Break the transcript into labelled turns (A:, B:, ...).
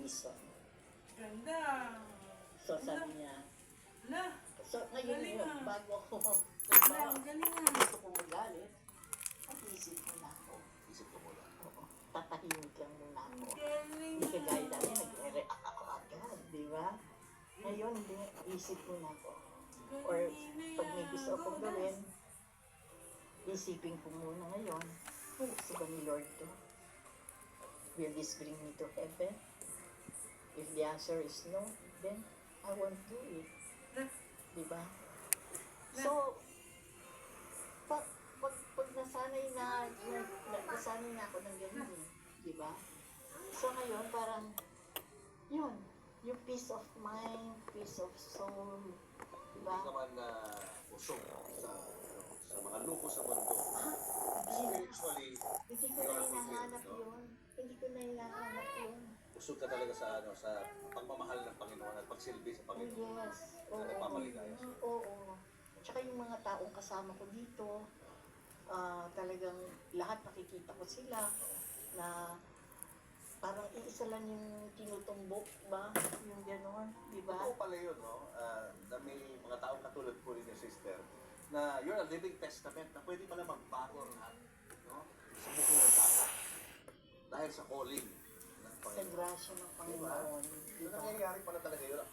A: piso.
B: Ganda.
A: So sabi niya,
B: Ala,
A: so ngayon
B: galing
A: yun,
B: ah.
A: bago ako,
B: Ala, ang galing ah.
A: gusto ko magalit, mag-isip muna ako.
C: Isip ko muna.
A: Oo, tatahimik lang muna
B: Ang
A: ako.
B: galing
A: Hindi ka gaya
B: ah.
A: dati, nag-react ako agad, di ba? Ngayon, hindi, isip muna ako. Or pag may gusto akong gawin, isipin ko muna ngayon, gusto ba ni Lord to? Will this bring me to heaven? If the answer is no, then I won't do it. Diba? So, pag nasanay nasanay na ako ng ganun eh. Diba? So ngayon, parang, yun, yung peace of mind, peace of soul, diba?
C: Hindi ka man na usok sa mga loko sa mundo. Spiritually,
A: Hindi ko na hinahanap yun. Hindi ko na hinahanap yun.
C: usok ka talaga sa sa pagmamahal ng Panginoon at pagsilbi sa
A: Oh,
C: Panginoon.
A: yes. Oo.
C: Nagpapamaligaya siya.
A: Oo. Tsaka yung mga taong kasama ko dito, talagang lahat nakikita ko sila na parang iisa lang yung tinutumbok ba? Yung gano'n, di ba?
C: Totoo pala yun, no? Na may mga taong katulad po rin yung sister, na you're a living testament na pwede pala magbago lahat, no? Sa buhay ng tao. Dahil sa calling ng
A: Sa
C: Panginoon.
A: grasya ng Panginoon.
C: So,
A: Di ba?
C: nangyayari pala talaga yun.